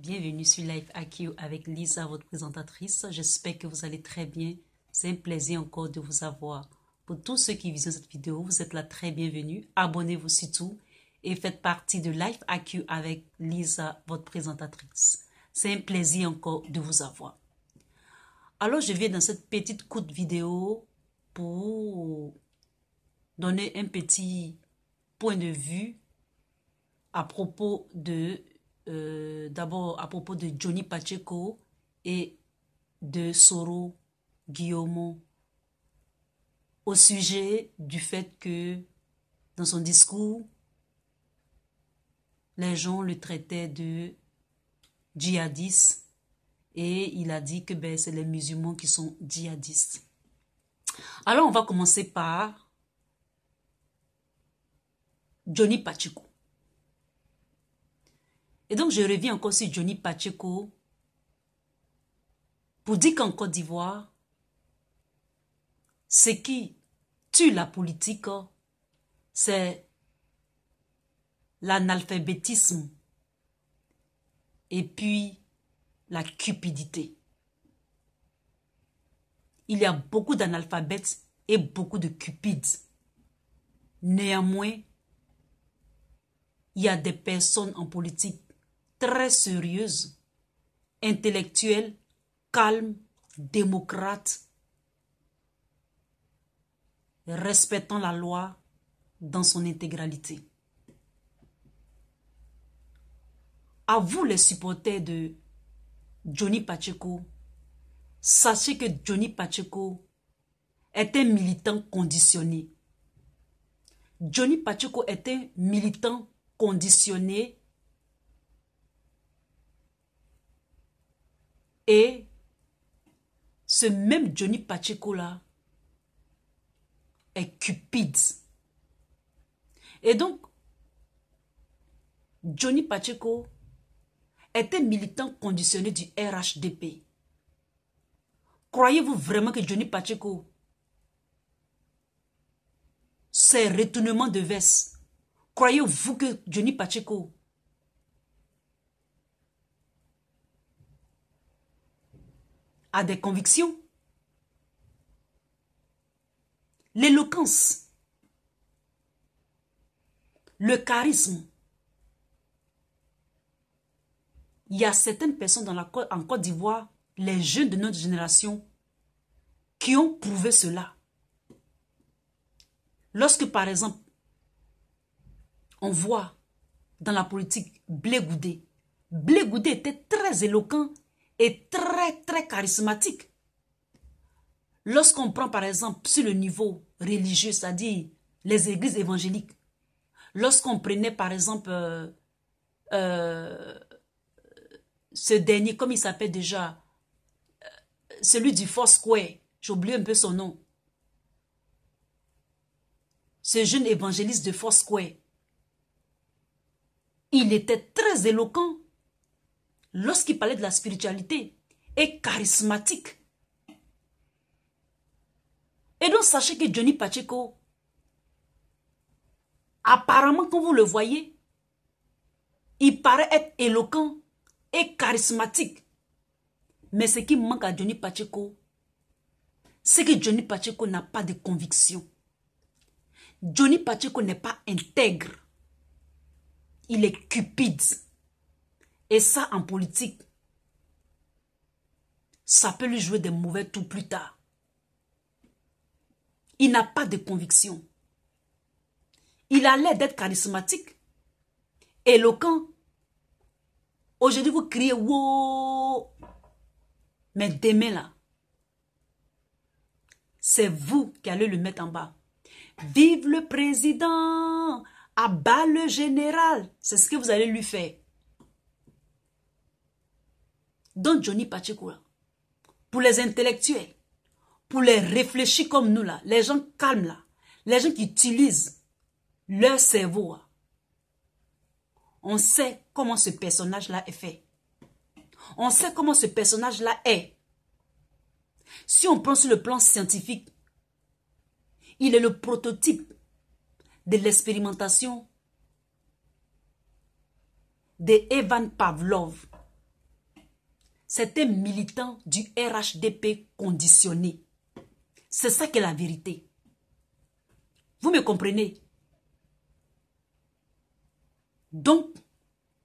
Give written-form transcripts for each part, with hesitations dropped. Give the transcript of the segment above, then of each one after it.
Bienvenue sur Life IQ avec Lisa, votre présentatrice. J'espère que vous allez très bien. C'est un plaisir encore de vous avoir. Pour tous ceux qui visionnent cette vidéo, vous êtes là très bienvenue. Abonnez-vous surtout et faites partie de Life IQ avec Lisa, votre présentatrice. C'est un plaisir encore de vous avoir. Alors, je viens dans cette petite courte vidéo pour donner un petit point de vue à propos de d'abord à propos de Johnny Pacheco et de Soro Guillaume au sujet du fait que dans son discours, les gens le traitaient de djihadiste et il a dit que c'est les musulmans qui sont djihadistes. Alors on va commencer par Johnny Pacheco. Et donc, je reviens encore sur Johnny Pacheco pour dire qu'en Côte d'Ivoire, ce qui tue la politique, c'est l'analphabétisme et puis la cupidité. Il y a beaucoup d'analphabètes et beaucoup de cupides. Néanmoins, il y a des personnes en politique très sérieuse, intellectuelle, calme, démocrate, respectant la loi dans son intégralité. À vous les supporters de Johnny Pacheco, sachez que Johnny Pacheco est un militant conditionné. Johnny Pacheco est un militant conditionné. Et ce même Johnny Pacheco là est cupide. Et donc, Johnny Pacheco est un militant conditionné du RHDP. Croyez-vous vraiment que Johnny Pacheco, c'est retournement de veste? Croyez-vous que Johnny Pacheco a des convictions? L'éloquence, le charisme. Il y a certaines personnes en Côte d'Ivoire, les jeunes de notre génération, qui ont prouvé cela. Lorsque, par exemple, on voit dans la politique Blé Goudé était très éloquent et très charismatique. Lorsqu'on prend par exemple sur le niveau religieux, c'est-à-dire les églises évangéliques, lorsqu'on prenait par exemple ce dernier, comme il s'appelle déjà, celui du Foursquare, j'ai oublié un peu son nom, ce jeune évangéliste de Foursquare, il était très éloquent lorsqu'il parlait de la spiritualité et charismatique. Et donc, sachez que Johnny Pacheco, apparemment, quand vous le voyez, il paraît être éloquent et charismatique. Mais ce qui manque à Johnny Pacheco, c'est que Johnny Pacheco n'a pas de conviction. Johnny Pacheco n'est pas intègre. Il est cupide. Et ça, en politique, ça peut lui jouer des mauvais tours plus tard. Il n'a pas de conviction. Il a l'air d'être charismatique, éloquent. Aujourd'hui, vous criez « wow !» Mais demain, là, c'est vous qui allez le mettre en bas. Vive le président! Abat le général! C'est ce que vous allez lui faire. Donc, Johnny Pacheco, là, pour les intellectuels, pour les réfléchis comme nous, là, les gens calmes, là, les gens qui utilisent leur cerveau, là, on sait comment ce personnage-là est fait. On sait comment ce personnage-là est. Si on prend sur le plan scientifique, il est le prototype de l'expérimentation de Ivan Pavlov. c'est un militant du RHDP conditionné. C'est ça qui est la vérité. Vous me comprenez? Donc,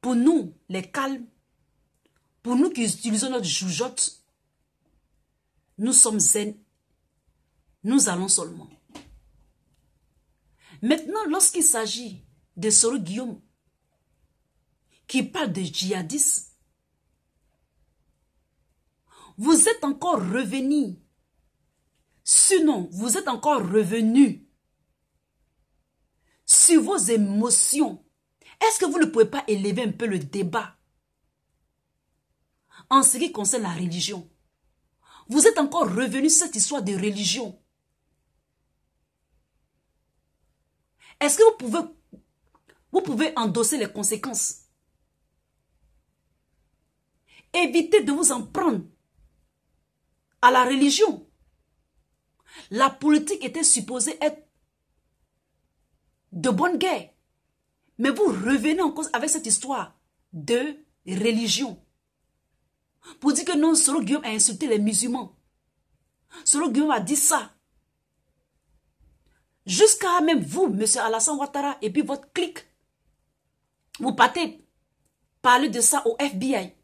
pour nous, les calmes, pour nous qui utilisons notre joujotte, nous sommes zen. Nous allons seulement. Maintenant, lorsqu'il s'agit de Soro Guillaume, qui parle de djihadisme, vous êtes encore revenu. Sinon, vous êtes encore revenu sur vos émotions. Est-ce que vous ne pouvez pas élever un peu le débat en ce qui concerne la religion? Vous êtes encore revenu sur cette histoire de religion. Est-ce que vous pouvez endosser les conséquences? Évitez de vous en prendre à la religion. La politique était supposée être de bonne guerre. Mais vous revenez en cause avec cette histoire de religion. Pour dire que non, Soro Guillaume a insulté les musulmans. Soro Guillaume a dit ça. Jusqu'à même vous, M. Alassane Ouattara, et puis votre clique. Vous partez parler de ça au FBI.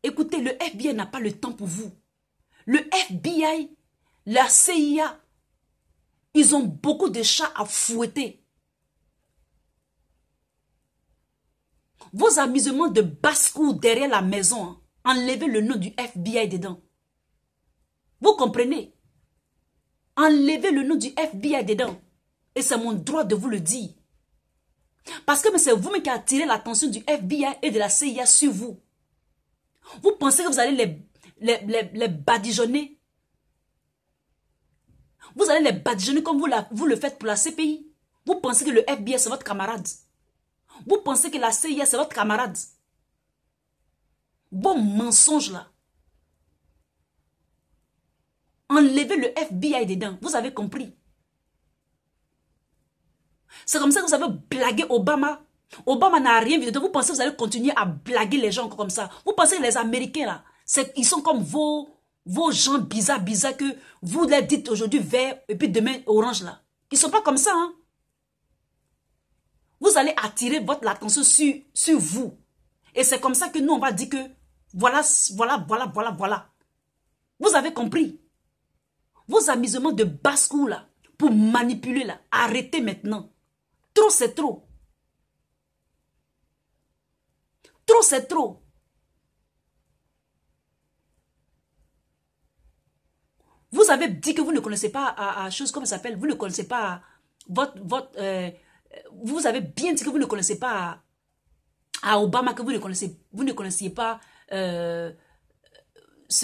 Écoutez, le FBI n'a pas le temps pour vous. Le FBI, la CIA, ils ont beaucoup de chats à fouetter. Vos amusements de basse-cour derrière la maison, enlevez le nom du FBI dedans. Vous comprenez? Enlevez le nom du FBI dedans. Et c'est mon droit de vous le dire. Parce que c'est vous-même qui attirez l'attention du FBI et de la CIA sur vous. Vous pensez que vous allez les badigeonner? Vous allez les badigeonner comme vous le faites pour la CPI. Vous pensez que le FBI c'est votre camarade? Vous pensez que la CIA c'est votre camarade? Bon mensonge là. Enlevez le FBI dedans. Vous avez compris? C'est comme ça que vous avez blagué Obama. Obama n'a rien vu de vous. Pensez que vous allez continuer à blaguer les gens comme ça. Vous pensez que les Américains là, ils sont comme vos gens bizarres que vous les dites aujourd'hui vert et puis demain orange là. Ils ne sont pas comme ça. Hein? Vous allez attirer l'attention sur vous. Et c'est comme ça que nous on va dire que voilà. Vous avez compris? Vos amusements de basse-cour là, pour manipuler là, arrêtez maintenant. Trop c'est trop. Trop c'est trop. Vous avez dit que vous ne connaissez pas à chose comme ça s'appelle, vous ne connaissez pas vous avez bien dit que vous ne connaissez pas à Obama, que vous ne connaissiez pas ce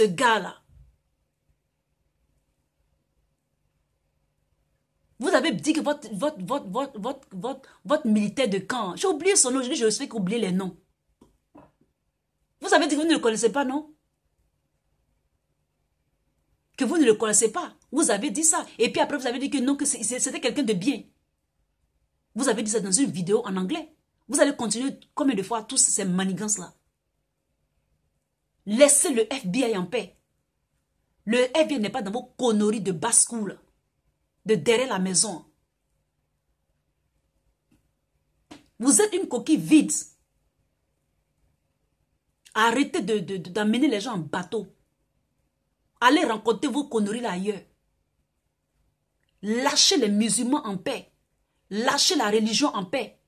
gars-là. Vous avez dit que votre militaire de camp, j'ai oublié son nom, aujourd'hui je sais qu'oublier les noms. Vous avez dit que vous ne le connaissez pas, non? Que vous ne le connaissez pas. Vous avez dit ça. Et puis après, vous avez dit que non, que c'était quelqu'un de bien. Vous avez dit ça dans une vidéo en anglais. Vous allez continuer combien de fois tous ces manigances-là? Laissez le FBI en paix. Le FBI n'est pas dans vos conneries de basse-cour, de derrière la maison. Vous êtes une coquille vide. Arrêtez d'amener les gens en bateau. Allez rencontrer vos conneries là ailleurs. Lâchez les musulmans en paix. Lâchez la religion en paix.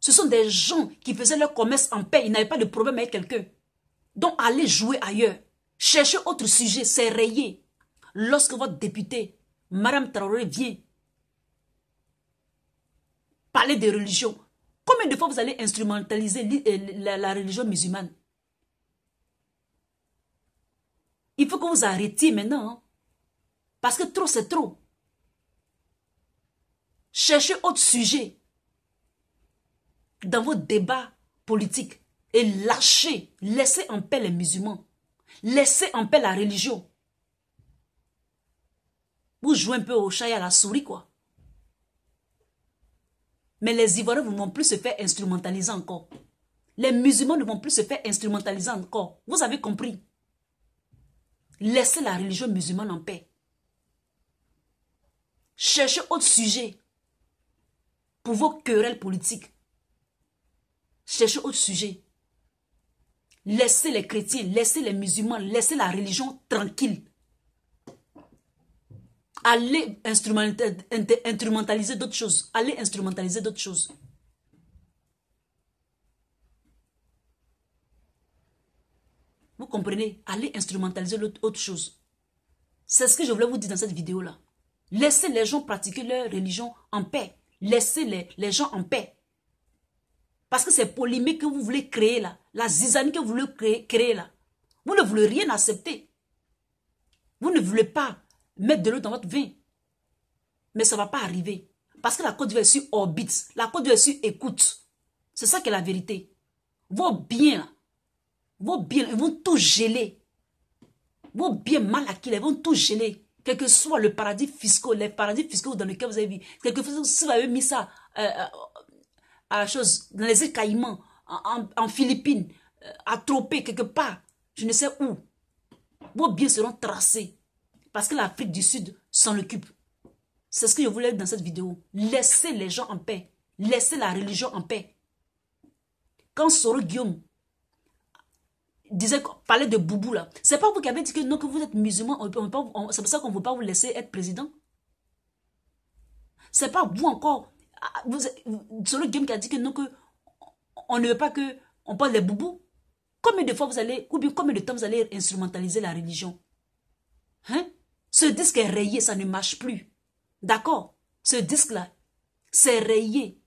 Ce sont des gens qui faisaient leur commerce en paix. Ils n'avaient pas de problème avec quelqu'un. Donc allez jouer ailleurs. Cherchez autre sujet. C'est rayé. Lorsque votre député, Madame Traoré, vient parler de religion, combien de fois vous allez instrumentaliser la religion musulmane? Il faut que vous arrêtiez maintenant. Hein? Parce que trop, c'est trop. Cherchez autre sujet dans vos débats politiques et lâchez, laissez en paix les musulmans. Laissez en paix la religion. Vous jouez un peu au chat et à la souris, quoi. Mais les Ivoiriens ne vont plus se faire instrumentaliser encore. Les musulmans ne vont plus se faire instrumentaliser encore. Vous avez compris? Laissez la religion musulmane en paix. Cherchez autre sujet pour vos querelles politiques. Cherchez autre sujet. Laissez les chrétiens, laissez les musulmans, laissez la religion tranquille. Allez instrumentaliser d'autres choses. Allez instrumentaliser d'autres choses. Vous comprenez? Allez instrumentaliser autre chose. C'est ce que je voulais vous dire dans cette vidéo-là. Laissez les gens pratiquer leur religion en paix. Laissez les gens en paix. Parce que ces polémiques que vous voulez créer là, la zizanie que vous voulez créer là, vous ne voulez rien accepter. Vous ne voulez pas mettre de l'eau dans votre vin. Mais ça ne va pas arriver. Parce que la Côte d'Ivoire est sur orbite. La Côte d'Ivoire est sur écoute. C'est ça qui est la vérité. Vos biens, ils vont tout geler. Vos biens mal acquis, ils vont tout geler. Quel que soit le paradis fiscal, les paradis fiscaux dans lesquels vous avez vu. Quelquefois, si vous avez mis ça à la chose, dans les îles Caïmans, en Philippines, à Tropez, quelque part, je ne sais où, vos biens seront tracés. Parce que l'Afrique du Sud s'en occupe. C'est ce que je voulais dire dans cette vidéo. Laissez les gens en paix. Laissez la religion en paix. Quand Soro Guillaume parlait de Boubou là, c'est pas vous qui avez dit que non, que vous êtes musulman, c'est pour ça qu'on ne veut pas vous laisser être président. C'est pas vous encore. Soro Guillaume qui a dit que non, que on ne veut pas que on parle des Boubou. Combien de fois vous allez, ou bien combien de temps vous allez instrumentaliser la religion? Hein? Ce disque est rayé, ça ne marche plus. D'accord? Ce disque-là, c'est rayé.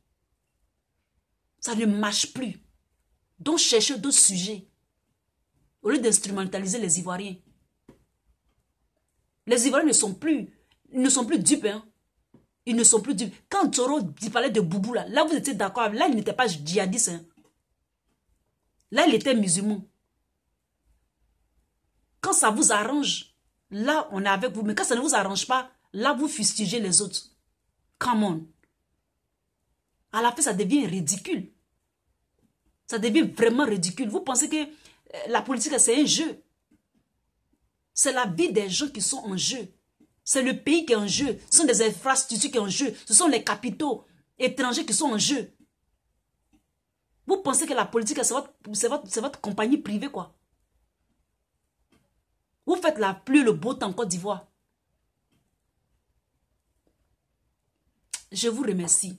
Ça ne marche plus. Donc cherchez d'autres sujets. Au lieu d'instrumentaliser les Ivoiriens. Les Ivoiriens ne sont plus dupes. Hein? Ils ne sont plus dupes. Quand Toro parlait de Boubou, là vous étiez d'accord. Là, il n'était pas djihadiste. Hein? Là, il était musulman. Quand ça vous arrange, là, on est avec vous. Mais quand ça ne vous arrange pas, là, vous fustigez les autres. Come on. À la fin, ça devient ridicule. Ça devient vraiment ridicule. Vous pensez que la politique, c'est un jeu. C'est la vie des gens qui sont en jeu. C'est le pays qui est en jeu. Ce sont des infrastructures qui sont en jeu. Ce sont les capitaux étrangers qui sont en jeu. Vous pensez que la politique, c'est votre compagnie privée, quoi. Vous faites la pluie, le beau temps en Côte d'Ivoire. Je vous remercie.